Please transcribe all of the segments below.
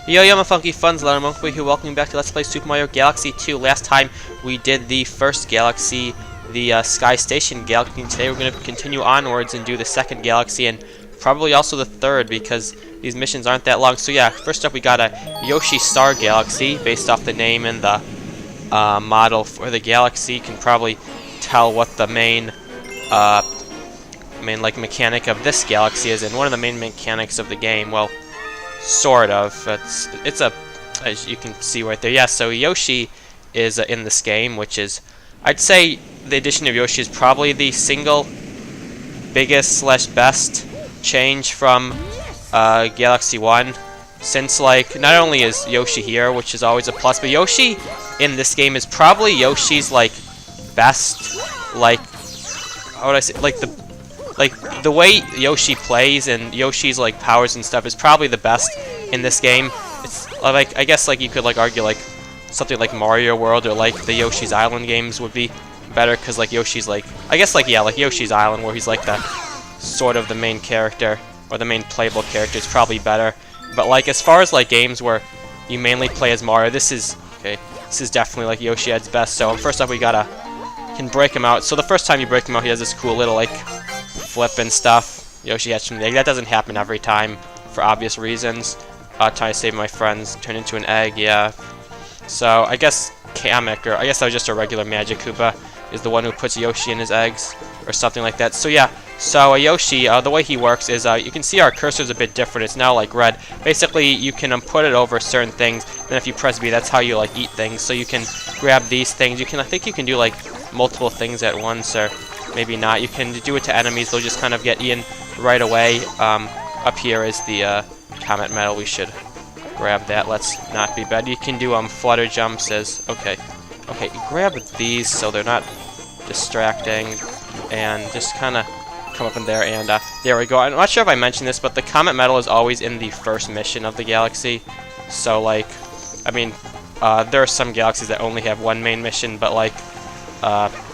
Yo, my funky funs, Leonard Monkey here, welcome back to Let's Play Super Mario Galaxy 2. Last time we did the first galaxy, the Sky Station Galaxy. Today we're going to continue onwards and do the second galaxy and probably also the third because these missions aren't that long. So yeah, first up we got a Yoshi Star Galaxy based off the name and the model for the galaxy. You can probably tell what the main mechanic of this galaxy is, and one of the main mechanics of the game, well, sort of. It's a, as you can see right there. Yeah, so Yoshi is in this game, which is, I'd say the addition of Yoshi is probably the single biggest / best change from Galaxy 1. Since, like, not only is Yoshi here, which is always a plus, but Yoshi in this game is probably Yoshi's, like, best, like, how would I say, like the way Yoshi plays and Yoshi's like powers and stuff is probably the best in this game. It's like, I guess, like, you could like argue like something like Mario World or like the Yoshi's Island games would be better, because like Yoshi's like, I guess, like, yeah, like Yoshi's Island, where he's like the sort of the main character or the main playable character, is probably better. But like as far as like games where you mainly play as Mario, this is definitely like Yoshi at its best. So first up we can break him out. So the first time you break him out, he has this cool little like flip and stuff. Yoshi hatched from the egg. That doesn't happen every time for obvious reasons. Trying to save my friends, turn into an egg, yeah. So I guess Kamek, or I guess that was just a regular Magic Koopa, is the one who puts Yoshi in his eggs, or something like that. So yeah, so Yoshi, the way he works is, you can see our cursor's a bit different. It's now like red. Basically, you can put it over certain things, then if you press B, that's how you like eat things. So you can grab these things. You can, I think you can do like multiple things at once, or maybe not. You can do it to enemies, they'll just kind of get eaten right away. Up here is the comet medal. We should grab that. Let's not be bad. You can do flutter jumps as, okay, grab these so they're not distracting, and just kind of come up in there, and there we go. I'm not sure if I mentioned this, but the comet medal is always in the first mission of the galaxy. So like, I mean, there are some galaxies that only have one main mission, but like,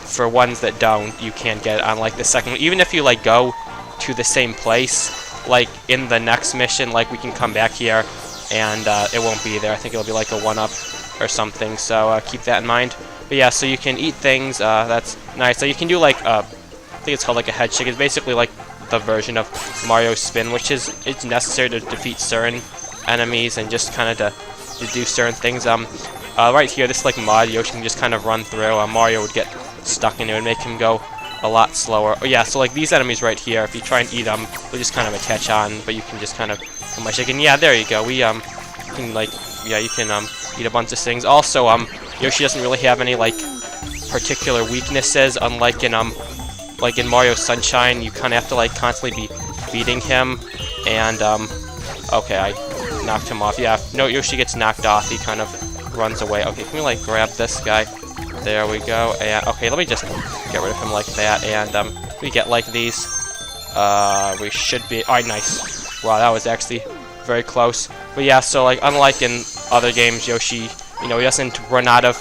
for ones that don't, you can't get it on like the second one. Even if you like go to the same place, like in the next mission, like we can come back here and it won't be there. I think it'll be like a 1-up or something, so keep that in mind. But yeah, so you can eat things, that's nice. So you can do like, I think it's called like a head shake. It's basically like the version of Mario Spin, which is, it's necessary to defeat certain enemies and just kind of to do certain things. Right here, this like mod, Yoshi can just kind of run through. Mario would get stuck in it and make him go a lot slower. Oh yeah, so like these enemies right here, if you try and eat them, they'll just kind of attach on, but you can just kind of come by shaking. Yeah, there you go. We can like, yeah, you can eat a bunch of things. Also, Yoshi doesn't really have any like particular weaknesses, unlike in Mario Sunshine. You kind of have to like constantly be beating him, and okay, I knocked him off. Yeah, no, Yoshi gets knocked off, he kind of runs away. Okay, can we like grab this guy? There we go. And okay, let me just get rid of him like that, and we get like these. We should be. Alright, nice. Wow, that was actually very close. But yeah, so like unlike in other games, Yoshi, you know, he doesn't run out of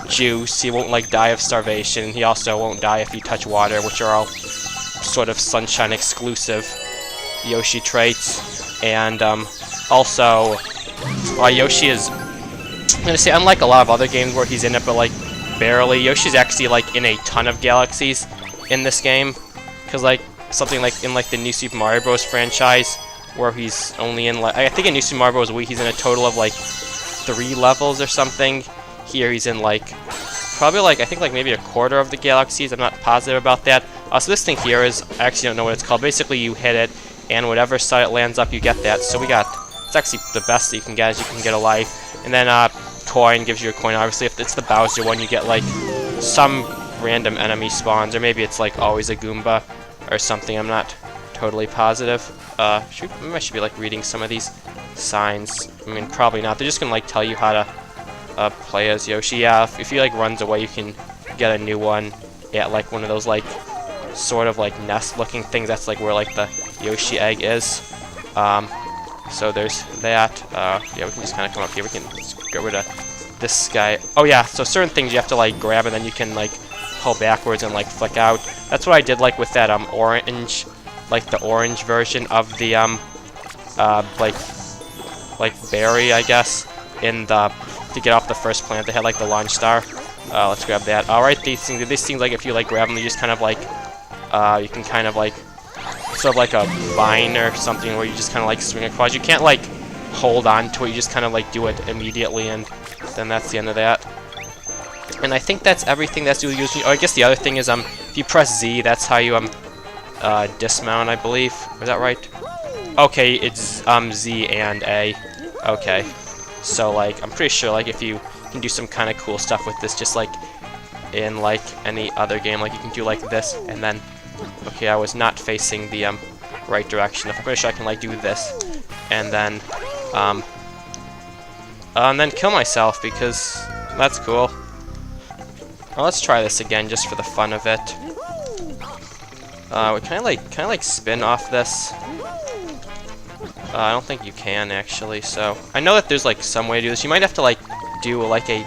juice. He won't like die of starvation. He also won't die if you touch water, which are all sort of Sunshine exclusive Yoshi traits. And also, Yoshi is, I'm gonna say, unlike a lot of other games where he's in it, but like barely, Yoshi's actually like in a ton of galaxies in this game, because like something like in like the New Super Mario Bros. Franchise, where he's only in like, I think in New Super Mario Bros. Wii he's in a total of like 3 levels or something. Here he's in like probably like, I think like maybe a quarter of the galaxies. I'm not positive about that. So this thing here is, I actually don't know what it's called. Basically you hit it, and whatever side it lands up, you get that. So we got, it's actually the best that you can get, is you can get a life. And then coin gives you a coin. Obviously, if it's the Bowser one, you get like some random enemy spawns, or maybe it's like always a Goomba or something. I'm not totally positive. Maybe I should be like reading some of these signs. I mean, probably not. They're just gonna like tell you how to play as Yoshi. Yeah, if he like runs away, you can get a new one at like one of those like sort of like nest-looking things. That's like where like the Yoshi egg is. So there's that. Yeah, we can just kind of come up here. We can just get rid of this guy. Oh yeah, so certain things you have to like grab, and then you can like pull backwards and like flick out. That's what I did like with that orange, like the orange version of the like like berry, I guess, in the to get off the first planet. They had like the launch star. Let's grab that. Alright, these things like if you like grab them, you just kind of like you can kind of like sort of like a vine or something where you just kind of like swing across. You can't like hold on to it. You just kind of like do it immediately, and then that's the end of that. And I think that's everything that's usually. Oh, I guess the other thing is if you press Z, that's how you dismount, I believe. Is that right? Okay, it's Z and A. Okay, so like I'm pretty sure like if you can do some kind of cool stuff with this, just like in like any other game, like you can do like this, and then okay, I was not facing the right direction. I'm pretty sure I can like do this, and then kill myself, because that's cool. Well, let's try this again just for the fun of it. Can I like spin off this? I don't think you can actually. So I know that there's like some way to do this. You might have to like do like a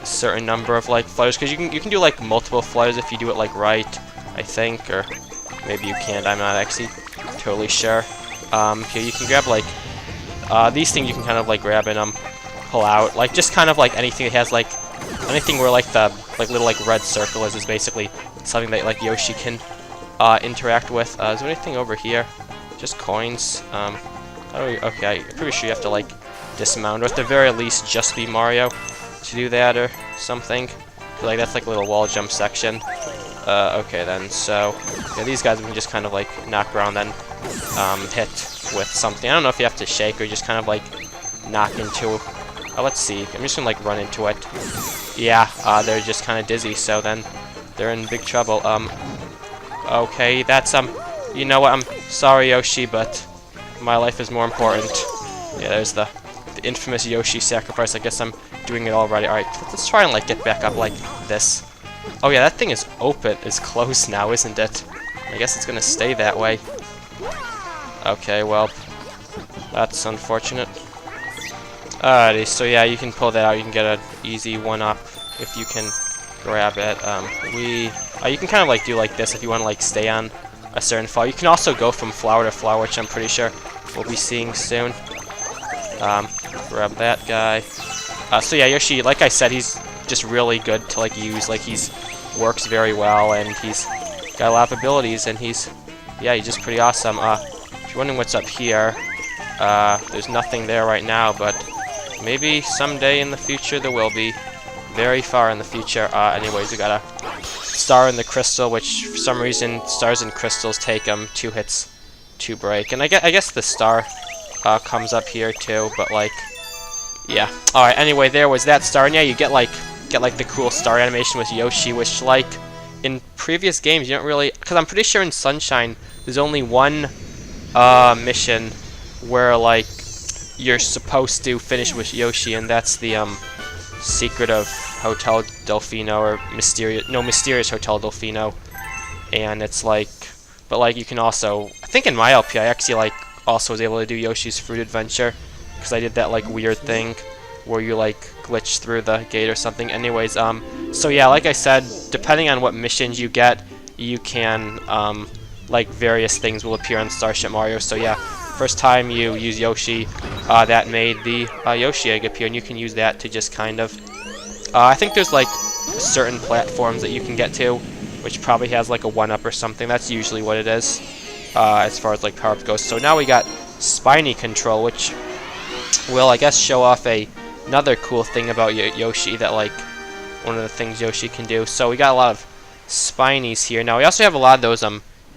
certain number of like flutters, because you can do like multiple flutters if you do it like right, I think, or maybe you can't. I'm not actually totally sure. Here you can grab like these things. You can kind of like grab and pull out, like just kind of like anything that has like anything where like the little like red circle is basically something that like Yoshi can interact with. Is there anything over here? Just coins. Okay, I'm pretty sure you have to like dismount, or at the very least just be Mario to do that or something. Like that's like a little wall jump section. Okay then, so yeah, these guys we can just kind of like knock around, then hit with something. I don't know if you have to shake or just kind of like knock into. Let's see. I'm just gonna like run into it. Yeah, they're just kind of dizzy, so then they're in big trouble. Okay, that's you know what? I'm sorry, Yoshi, but my life is more important. Yeah, there's the infamous Yoshi sacrifice. I guess I'm doing it already. Alright, let's try and like get back up like this. Oh yeah, that thing is open. It's closed now, isn't it? I guess it's gonna stay that way. Okay, well, that's unfortunate. Alrighty, so yeah, you can pull that out. You can get an easy one-up if you can grab it. You can kind of like do like this if you want to like stay on a certain flower. You can also go from flower to flower, which I'm pretty sure we'll be seeing soon. Grab that guy. So yeah, Yoshi, like I said, he's just really good to like use. Like he's works very well, and he's got a lot of abilities, and he's just pretty awesome. If you're wondering what's up here, there's nothing there right now, but maybe someday in the future there will be. Very far in the future. Anyways, we got a star in the crystal, which for some reason stars and crystals take 2 hits to break. And I guess the star comes up here too, but like, yeah. All right. Anyway, there was that star, and yeah, you get like the cool star animation with Yoshi, which like in previous games you don't really, because I'm pretty sure in Sunshine there's only one mission where like you're supposed to finish with Yoshi, and that's the Secret of Hotel Delfino, or Mysterious Hotel Delfino. And it's like, but like you can also, I think in my LP I actually like also was able to do Yoshi's Fruit Adventure, because I did that like weird thing where you like glitch through the gate or something. Anyways, so yeah, like I said, depending on what missions you get, you can like various things will appear on Starship Mario. So yeah, first time you use Yoshi, that made the Yoshi egg appear, and you can use that to just kind of I think there's like certain platforms that you can get to, which probably has like a 1-up or something. That's usually what it is, as far as like power-up goes. So now we got Spiny control, which will, I guess, show off another cool thing about Yoshi, that like one of the things Yoshi can do. So we got a lot of Spinies here. Now we also have a lot of those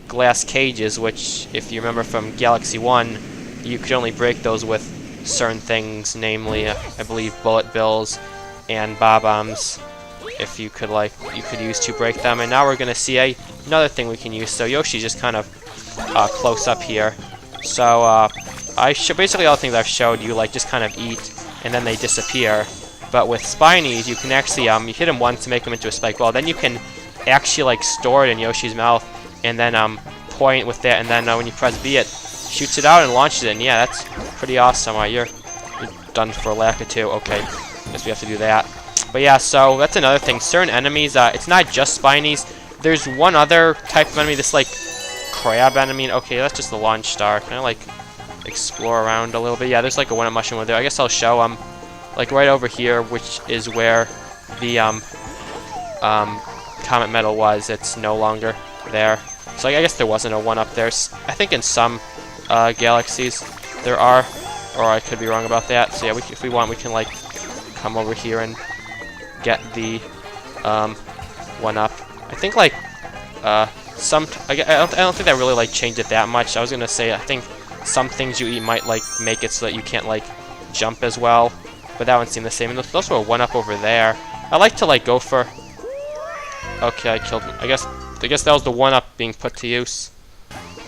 glass cages, which, if you remember from Galaxy 1, you could only break those with certain things, namely, I believe, bullet bills and bob-ombs. If you could use to break them. And now we're gonna see another thing we can use. So Yoshi's just kind of close up here. So basically all the things I've showed you, like just kind of eat and then they disappear. But with Spinies, you can actually you hit them once to make them into a spike ball. Then you can actually like store it in Yoshi's mouth and then point with that, and then when you press B, it shoots it out and launches it. And yeah, that's pretty awesome. You're done for lack of 2. Okay, guess we have to do that. But yeah, so that's another thing. Certain enemies, it's not just Spinies. There's one other type of enemy, this like crab enemy. Okay, that's just the launch star. Can I like explore around a little bit. Yeah, there's like a 1-up mushroom over there. I guess I'll show like right over here, which is where the comet medal was. It's no longer there. So I guess there wasn't a 1-up there. I think in some galaxies there are, or I could be wrong about that. So yeah, if we want, we can like come over here and get the 1-up. I think like I don't think that really like changed it that much. I was gonna say I think some things you eat might like make it so that you can't like jump as well, but that one seemed the same. And there's also a 1-up over there. I like to like go for. Okay, I killed him. I guess that was the 1-up being put to use.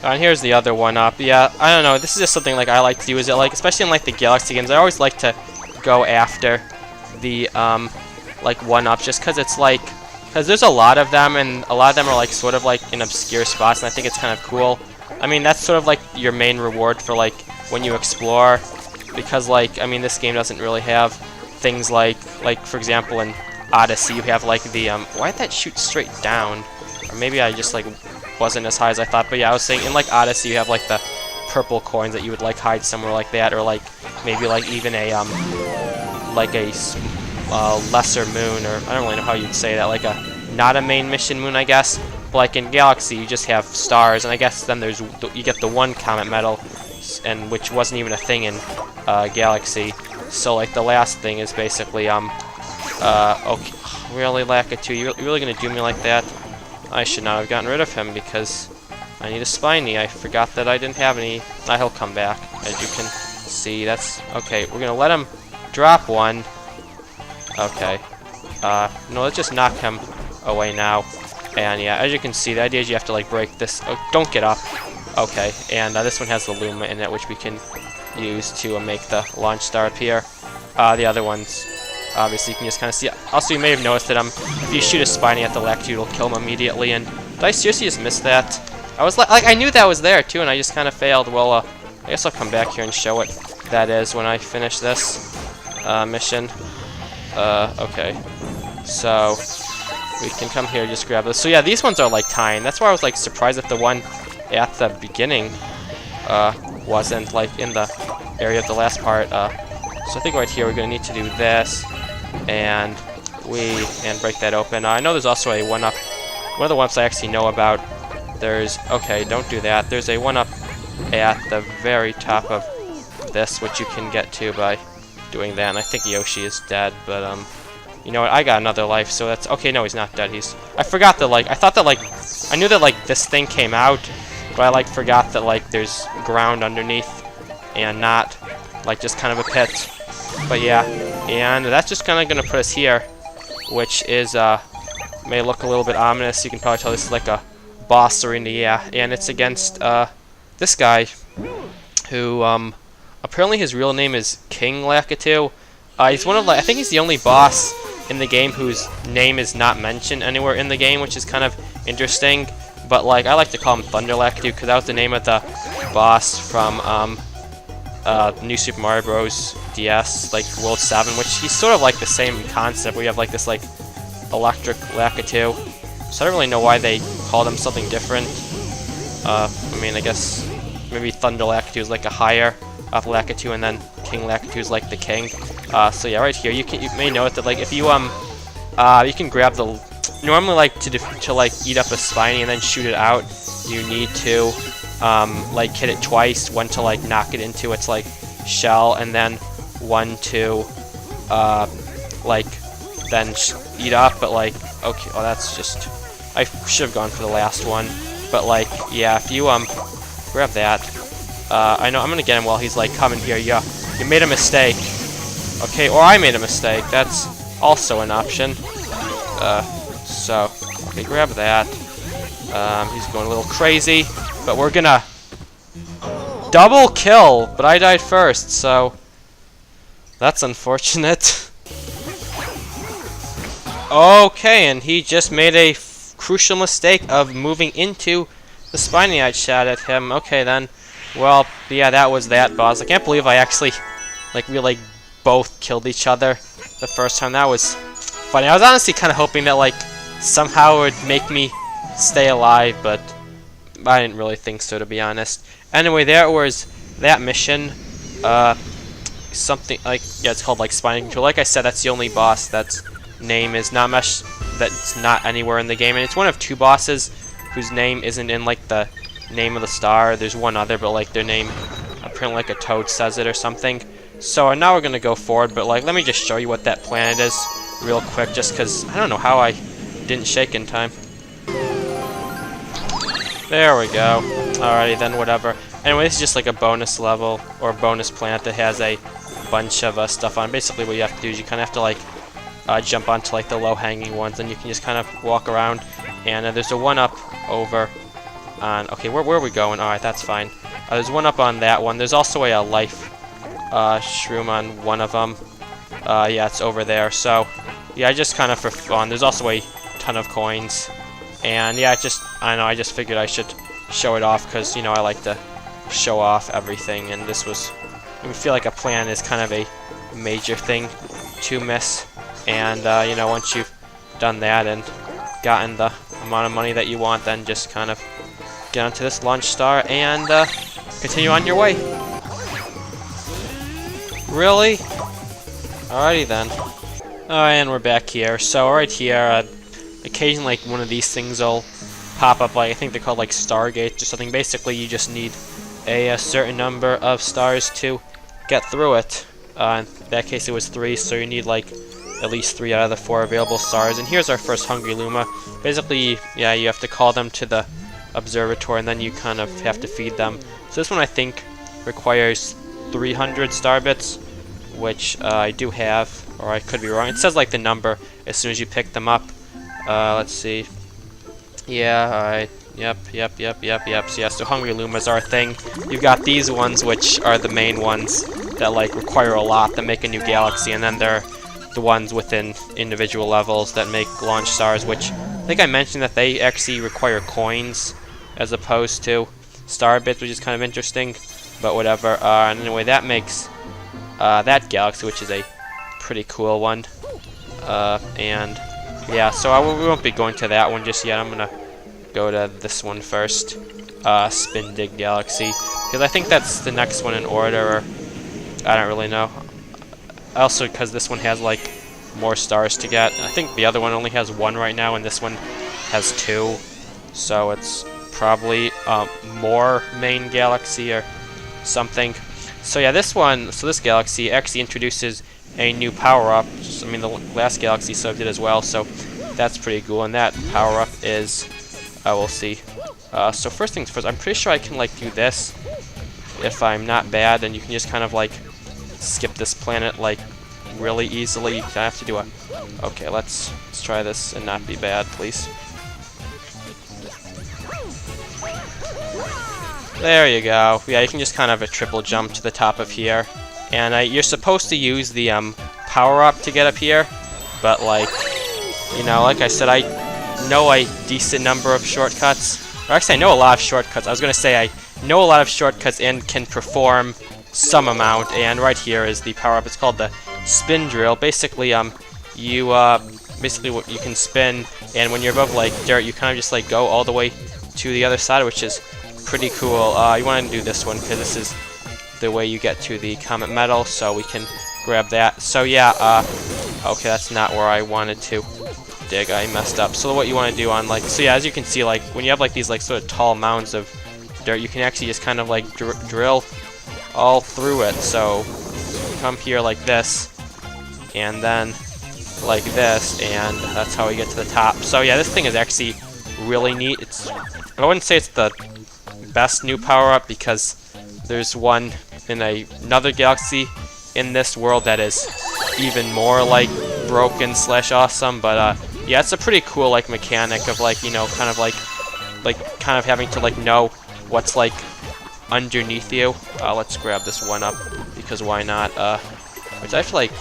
And here's the other 1-up. Yeah, I don't know. This is just something like I like to use it, like especially in like the Galaxy games. I always like to go after the like 1-ups, just because it's like, because there's a lot of them, and a lot of them are like sort of like in obscure spots, and I think it's kind of cool. I mean, that's sort of like your main reward for like when you explore, because like I mean, this game doesn't really have things like for example in Odyssey you have like the why did that shoot straight down? Or maybe I just like wasn't as high as I thought. But yeah, I was saying in like Odyssey you have like the purple coins that you would like hide somewhere like that, or like maybe like even a like a lesser moon, or I don't really know how you'd say that, like a not a main mission moon, I guess. But like in Galaxy you just have stars, and I guess then there's you get the 1 comet medal, and which wasn't even a thing in Galaxy. So like the last thing is basically okay, really Lakitu, you're really gonna do me like that? I should not have gotten rid of him because I need a Spiny. I forgot that I didn't have any. He'll come back, as you can see. That's okay. We're gonna let him drop one. Okay. No, let's just knock him away now. And yeah, as you can see, the idea is you have to like break this. Oh, don't get up. Okay, and this one has the Luma in it, which we can use to make the launch star appear. The other ones, obviously, you can just kind of see. Also, you may have noticed that if you shoot a Spiny at the Lakitu, it'll kill him immediately. And did I seriously just miss that? I was like I knew that was there too, and I just kind of failed. Well, I guess I'll come back here and show what that is when I finish this mission. Okay, so we can come here and just grab this. So yeah, these ones are like tying. That's why I was like surprised that the one at the beginning wasn't like in the area of the last part. So I think right here we're gonna need to do this, and break that open. I know there's also a 1-up. One of the 1-ups I actually know about. Okay, don't do that. There's a 1-up at the very top of this, which you can get to by doing that. And I think Yoshi is dead, but you know what? I got another life, so that's okay. No, he's not dead. I forgot that like I thought that like I knew that like this thing came out, but I like forgot that like there's ground underneath and not like just kind of a pit. But yeah, and that's just kind of gonna put us here, which is may look a little bit ominous. You can probably tell this is like a boss arena, yeah, and it's against this guy who apparently his real name is King Lakitu. He's one of I think he's the only boss in the game whose name is not mentioned anywhere in the game, which is kind of interesting. But like I like to call him Thunder Lakitu because that was the name of the boss from New Super Mario Bros. DS, like World 7, which he's sort of like the same concept where you have like this like electric Lakitu. So I don't really know why they called him something different. I mean, I guess maybe Thunder Lakitu is like a higher of Lakitu, and then King Lakitu is like the king. So yeah, right here you may notice that like if you you can grab the normally like to like eat up a Spiny and then shoot it out, you need to like hit it twice. One to like knock it into its like shell, and then one to like then eat up. But like okay, oh that's just I should have gone for the last one. But like yeah, if you grab that, I know I'm gonna get him while he's like coming here. Yeah, you made a mistake. Okay, or I made a mistake. That's also an option. So okay, grab that. He's going a little crazy, but we're gonna double kill. But I died first, so that's unfortunate. Okay, and he just made a crucial mistake of moving into the Spiny I shot at him. Okay then. Well, yeah, that was that boss. I can't believe I actually, like, really both killed each other the first time. That was funny. I was honestly kind of hoping that, like, somehow it would make me stay alive, but I didn't really think so, to be honest. Anyway, there was that mission, something like, yeah, it's called like Spiny Control. Like I said, that's the only boss that's name is not mesh, that's not anywhere in the game, and it's one of 2 bosses whose name isn't in like the name of the star. There's one other, but like their name apparently like a toad says it or something. So now we're gonna go forward, but like let me just show you what that planet is real quick, just because I don't know how I didn't shake in time. There we go. Alrighty then, whatever. Anyway, this is just like a bonus level or bonus planet that has a bunch of stuff on. Basically, what you have to do is you kind of have to like jump onto like the low-hanging ones, and you can just kind of walk around. And there's a one-up over on. Okay, where are we going? All right, that's fine. There's one up on that one. There's also a life shroom on one of them. Yeah, it's over there. So yeah, just kind of for fun. There's also a ton of coins, and yeah, I know I just figured I should show it off because you know I like to show off everything, and this was. I feel like a plan is kind of a major thing to miss. And, you know, once you've done that and gotten the amount of money that you want, then just kind of get onto this launch star and continue on your way. Really? Alrighty then. Alright, and we're back here. So right here, occasionally like one of these things will pop up, like I think they're called like stargates or something. Basically, you just need a certain number of stars to get through it. In that case, it was 3, so you need like at least 3 out of the 4 available stars. And here's our first Hungry Luma. Basically, yeah, you have to call them to the observatory, and then you kind of have to feed them. So this one I think requires 300 star bits, which I do have, or I could be wrong. It says like the number as soon as you pick them up. Let's see. Yeah, alright. Yep. So yeah, so Hungry Lumas are a thing. You've got these ones, which are the main ones that like require a lot that make a new galaxy, and then there are the ones within individual levels that make launch stars, which I think I mentioned that they actually require coins as opposed to star bits, which is kind of interesting, but whatever. And anyway, that makes that galaxy, which is a pretty cool one. And yeah, so we won't be going to that one just yet. I'm gonna go to this one first, Spin Dig Galaxy, because I think that's the next one in order, or I don't really know. Also, because this one has like more stars to get. I think the other one only has 1 right now, and this one has 2. So it's probably more main galaxy or something. So yeah, this galaxy actually introduces a new power-up. I mean, the last galaxy sub did as well, so that's pretty cool. And that power-up is, we'll see. So first things first, I'm pretty sure I can like do this if I'm not bad, and you can just kind of like skip this planet like really easily. You have to do a. Okay, let's try this and not be bad, please. There you go. Yeah, you can just kind of a triple jump to the top of here, and you're supposed to use the power up to get up here, but like, you know, like I said, I know a decent number of shortcuts. Or actually, I know a lot of shortcuts. I was gonna say I know a lot of shortcuts and can perform some amount, and right here is the power-up. It's called the spin drill. Basically, you can spin, and when you're above like dirt, you kind of just like go all the way to the other side, which is pretty cool. You want to do this one because this is the way you get to the comet medal, so we can grab that. So yeah, okay, that's not where I wanted to dig. I messed up. So what you want to do on like, so yeah, as you can see, like when you have like these like sort of tall mounds of dirt, you can actually just kind of like drill all through it. So come here like this, and then like this, and that's how we get to the top. So yeah, this thing is actually really neat. I wouldn't say it's the best new power-up, because there's one in another galaxy in this world that is even more like broken / awesome, but yeah, it's a pretty cool like mechanic of like, you know, kind of having to like know what's like underneath you. Let's grab this one up, because why not? Which I feel like,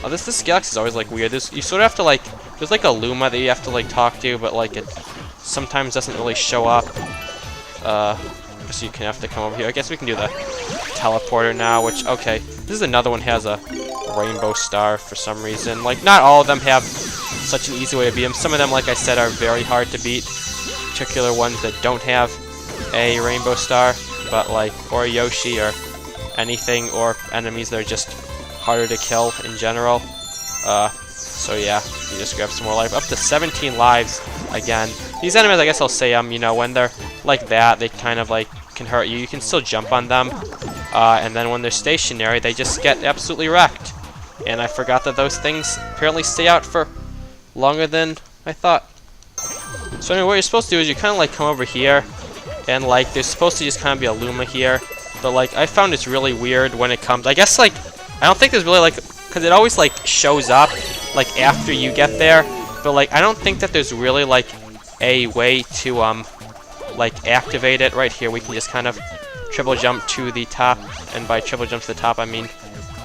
this galaxy is always like weird. You sort of have to like, there's like a Luma that you have to like talk to, but like it sometimes doesn't really show up. So you can have to come over here. I guess we can do the teleporter now, which, okay, this is another one has a rainbow star for some reason. Like, not all of them have such an easy way to beat them. Some of them, like I said, are very hard to beat. Particular ones that don't have a rainbow star, but like, or Yoshi, or anything or enemies that are just harder to kill in general. So yeah, you just grab some more life. Up to 17 lives again. These enemies, I guess I'll say, you know, when they're like that, they kind of like can hurt you. You can still jump on them. And then when they're stationary, they just get absolutely wrecked. And I forgot that those things apparently stay out for longer than I thought. So anyway, what you're supposed to do is you kind of like come over here, and like there's supposed to just kind of be a Luma here. But like I found it's really weird when it comes. I guess like I don't think there's really like, because it always like shows up like after you get there. But like I don't think that there's really like a way to like activate it. Right here we can just kind of triple jump to the top, and by triple jump to the top I mean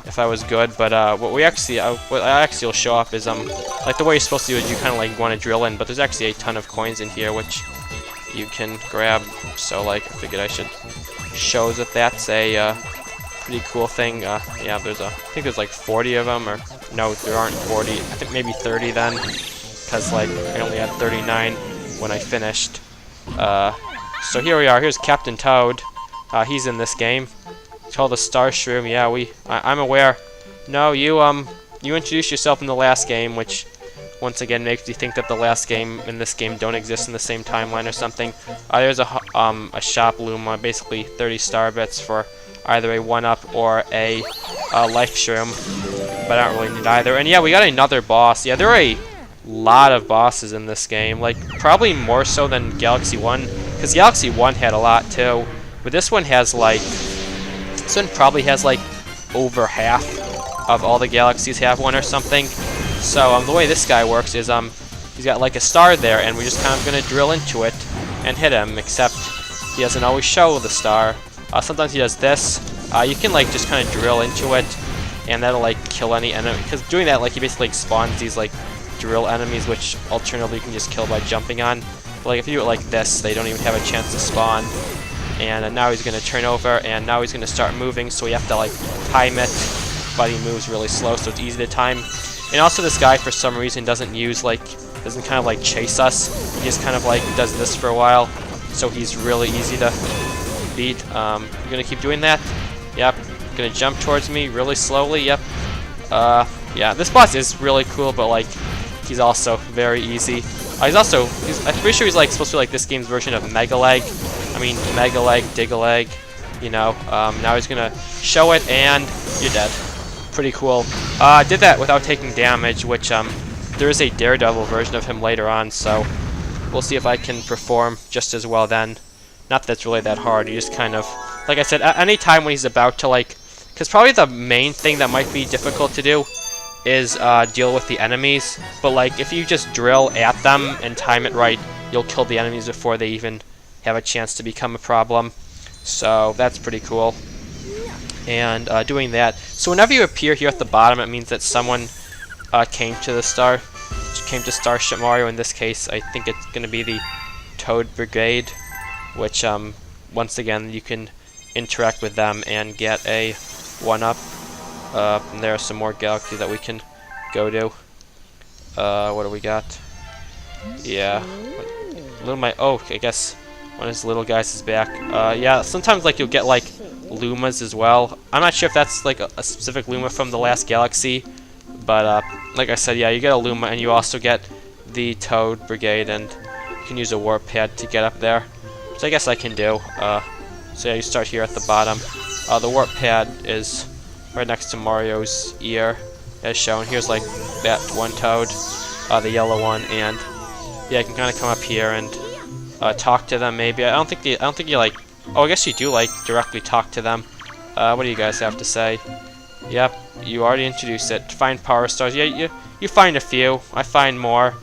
if I was good. But what actually will show up is like the way you're supposed to do is you kind of like want to drill in, but there's actually a ton of coins in here which you can grab. So like I figured I should show that that's a pretty cool thing. Yeah, I think there's like 40 of them, or no, there aren't 40. I think maybe 30 then, because like I only had 39 when I finished. So here we are. Here's Captain Toad. He's in this game. It's called the Star Shroom. Yeah, I'm aware. No, you introduced yourself in the last game, which once again makes you think that the last game and this game don't exist in the same timeline or something. There's a shop Luma, basically 30 star bits for either a 1-up or a life shroom, but I don't really need either. And yeah, we got another boss. Yeah, there are a lot of bosses in this game, like probably more so than Galaxy 1, because Galaxy 1 had a lot too, but this one has like, this one probably has like over half of all the galaxies have one or something. So the way this guy works is he's got like a star there, and we're just kind of gonna drill into it and hit him, except he doesn't always show the star. Sometimes he does this. You can like just kind of drill into it, and that'll like kill any enemy, because doing that like he basically like, spawns these like drill enemies, which alternatively you can just kill by jumping on. But like if you do it like this, they don't even have a chance to spawn. And now he's gonna turn over, and now he's gonna start moving, so we have to like time it, but he moves really slow, so it's easy to time. And also this guy for some reason doesn't kind of like chase us. He just kind of like does this for a while, so he's really easy to beat. You're gonna keep doing that? Yep. Gonna jump towards me really slowly. Yep. Yeah, this boss is really cool, but like he's also very easy. I'm pretty sure he's like supposed to be like this game's version of Mega Leg. I mean Mega Leg, Dig-a-Leg, you know. Now he's gonna show it, and you're dead. Pretty cool. Did that without taking damage, which there is a Daredevil version of him later on, so we'll see if I can perform just as well then. Not that it's really that hard. You just kind of, like I said, at any time when he's about to like, because probably the main thing that might be difficult to do is deal with the enemies. But like if you just drill at them and time it right, you'll kill the enemies before they even have a chance to become a problem. So that's pretty cool. And doing that, so whenever you appear here at the bottom, it means that someone came to Starship Mario. In this case, I think it's going to be the Toad Brigade, which once again you can interact with them and get a 1-up. And there are some more galaxies that we can go to. What do we got? Yeah, I guess one of his little guys is back. Yeah, sometimes like you'll get like Lumas as well. I'm not sure if that's like a specific Luma from the last galaxy, but like I said, yeah, you get a Luma, and you also get the Toad Brigade, and you can use a warp pad to get up there, which I guess I can do. So yeah, you start here at the bottom. The warp pad is right next to Mario's ear, as shown. Here's like that one Toad, the yellow one, and yeah, you can kind of come up here and talk to them. Maybe I don't think you like. Oh, I guess you do like directly talk to them. What do you guys have to say? Yep, you already introduced it. Find power stars. Yeah, you find a few. I find more,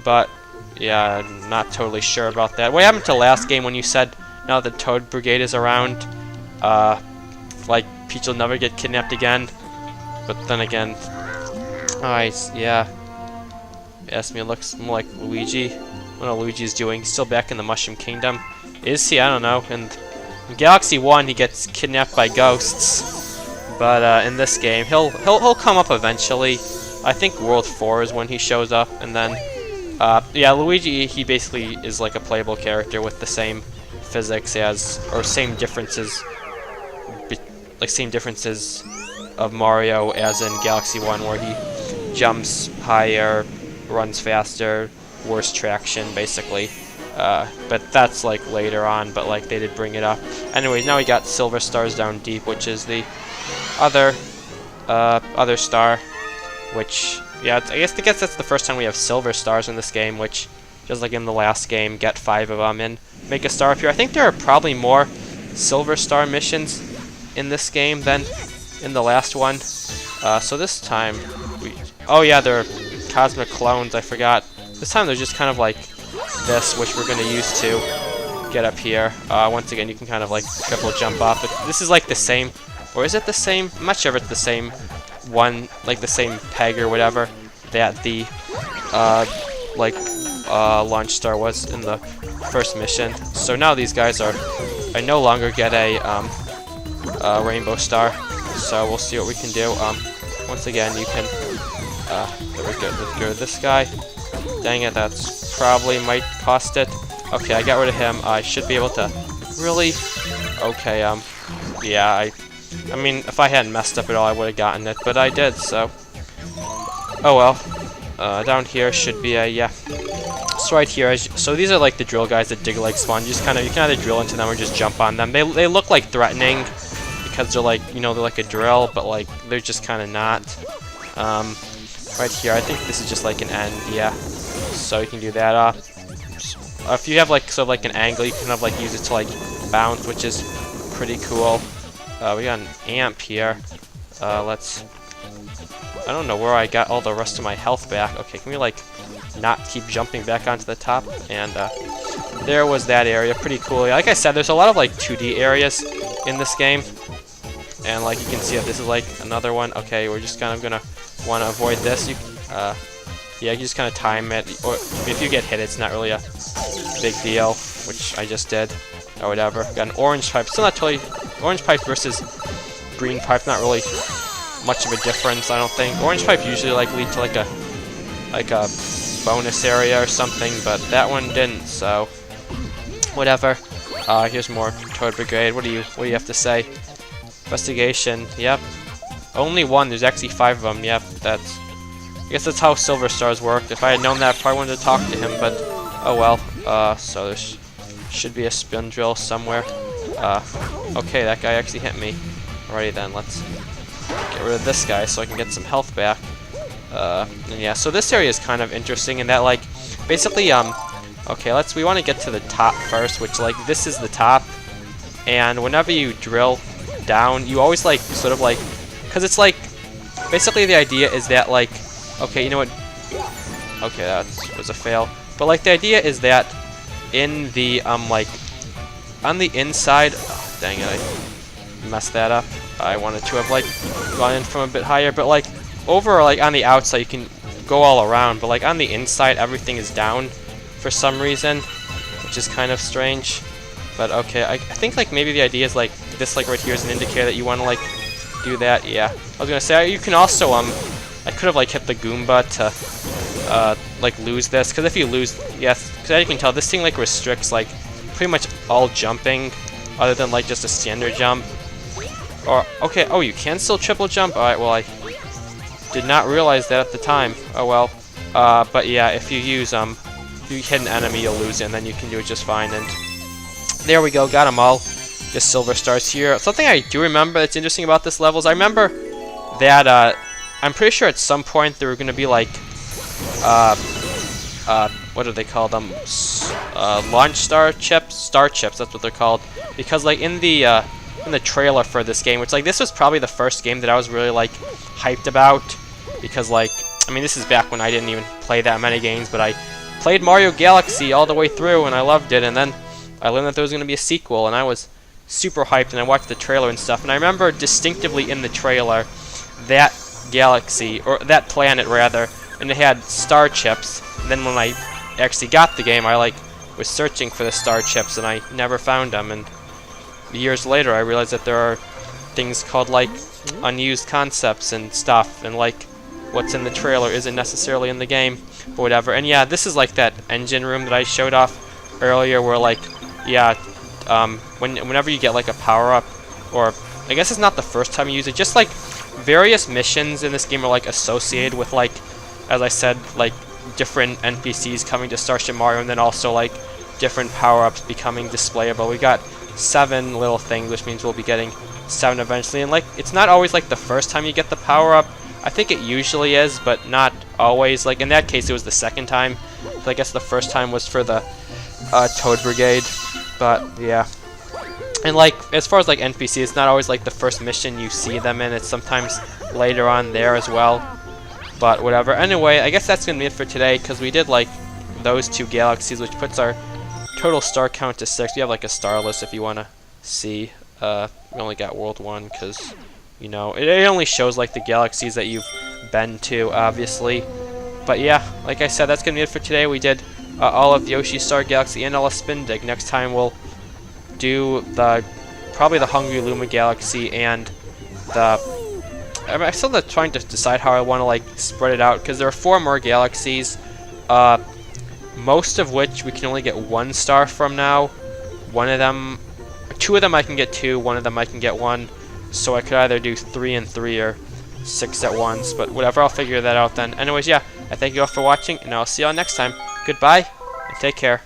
but yeah, I'm not totally sure about that. What happened to last game when you said now that the Toad Brigade is around, like Peach will never get kidnapped again? But then again, yeah. Ask me, it looks more like Luigi. What Luigi's doing? He's still back in the Mushroom Kingdom. Is he? I don't know. In Galaxy 1, he gets kidnapped by ghosts, but in this game, he'll come up eventually. I think World 4 is when he shows up, and then yeah, Luigi, he basically is like a playable character with the same physics as, or same differences like same differences of Mario as in Galaxy 1, where he jumps higher, runs faster, worse traction, basically. But that's like later on, but like they did bring it up. Anyways, now we got Silver Stars Down Deep, which is the other star, which, yeah, I guess that's the first time we have silver stars in this game, which, just like in the last game, get 5 of them and make a star appear. I think there are probably more silver star missions in this game than in the last one. So this time, oh yeah, they're cosmic clones, I forgot. This time they're just kind of like this, which we're going to use to get up here. Once again, you can kind of like triple jump off it. This is like the same, or is it the same? I'm not sure if it's the same one, like the same peg or whatever that the launch star was in the first mission. So now these guys I no longer get a rainbow star. So we'll see what we can do. Once again, you can. There we go. Let's go to this guy. Dang it, that's probably might cost it. Okay, I got rid of him. I should be able to. Really? Okay. Yeah. I mean, if I hadn't messed up at all, I would have gotten it, but I did. So. Oh well. Down here should be a yeah. So right here, so these are like the drill guys that dig like spawn. You can either drill into them or just jump on them. They look like threatening because they're like, you know, they're like a drill, but like they're just kind of not. Right here, I think this is just like an end, yeah. So you can do that. If you have like sort of like an angle, you can kind of like use it to like bounce, which is pretty cool. We got an amp here. Let's. I don't know where I got all the rest of my health back. Okay, can we like not keep jumping back onto the top? And there was that area, pretty cool. Like I said, there's a lot of like 2D areas in this game, and like you can see that this is like another one. Okay, we're just kind of gonna want to avoid this. Yeah, you just kind of time it, or if you get hit, it's not really a big deal, which I just did, or whatever. Got an orange pipe. Still not totally. Orange pipe versus green pipe, not really much of a difference, I don't think. Orange pipe usually like lead to like a bonus area or something, but that one didn't. So whatever. Here's more Toad Brigade. What do you have to say? Investigation. Yep. Only one. There's actually 5 of them. Yep. I guess that's how silver stars work. If I had known that, I probably wanted to talk to him. But oh well. So there should be a spin drill somewhere. Okay, that guy actually hit me. Alrighty then. Let's get rid of this guy so I can get some health back. And yeah. So this area is kind of interesting in that, like, basically, okay, we want to get to the top first, which like this is the top, and whenever you drill down, you always like sort of like. Because it's like, basically the idea is that like, okay, you know what, okay, that was a fail. But like the idea is that in the, like, on the inside, oh, dang it, I messed that up. I wanted to have like gone in from a bit higher, but like over like on the outside you can go all around, but like on the inside everything is down for some reason, which is kind of strange. But okay, I think like maybe the idea is like this, like right here is an indicator that you want to like do that. Yeah, I was gonna say you can also I could have like hit the Goomba to like lose this, because if you lose, yes, because as you can tell, this thing like restricts like pretty much all jumping other than like just a standard jump. Or okay, oh, you can still triple jump. All right, well, I did not realize that at the time. Oh well. But yeah, if you use if you hit an enemy, you'll lose it, and then you can do it just fine. And there we go, got them all. Just silver stars here. Something I do remember that's interesting about this level is I remember that I'm pretty sure at some point there were going to be like what do they call them? Launch star chips. Star chips. That's what they're called. Because like in the trailer for this game, which like this was probably the first game that I was really like hyped about, because like I mean this is back when I didn't even play that many games, but I played Mario Galaxy all the way through and I loved it, and then I learned that there was going to be a sequel, and I was super hyped, and I watched the trailer and stuff, and I remember distinctively in the trailer that galaxy, or that planet rather, and it had star chips. And then when I actually got the game, I like was searching for the star chips and I never found them, and years later I realized that there are things called like unused concepts and stuff, and like what's in the trailer isn't necessarily in the game, but whatever. And yeah, this is like that engine room that I showed off earlier, where like, yeah, whenever you get like a power-up, or I guess it's not the first time you use it. Just like various missions in this game are like associated with like, as I said, like different NPCs coming to Starship Mario, and then also like different power-ups becoming displayable. We got 7 little things, which means we'll be getting 7 eventually. And like, it's not always like the first time you get the power-up. I think it usually is, but not always. Like in that case, it was the second time. So I guess the first time was for the Toad Brigade. But yeah. And like, as far as like NPC, it's not always like the first mission you see them in. It's sometimes later on there as well. But whatever. Anyway, I guess that's gonna be it for today, because we did like those 2 galaxies, which puts our total star count to 6. We have like a star list if you want to see. We only got World 1 because, you know, it only shows like the galaxies that you've been to, obviously. But yeah, like I said, that's gonna be it for today. We did all of Yoshi Star Galaxy and all of Spin Dig. Next time we'll do probably the Hungry Luma Galaxy and the... I'm still trying to decide how I want to like spread it out, because there are 4 more galaxies, most of which we can only get 1 star from now. 2 of them I can get 2, 1 of them I can get 1. So I could either do 3 and 3 or 6 at once, but whatever, I'll figure that out then. Anyways, yeah, I thank you all for watching, and I'll see you all next time. Goodbye, and take care.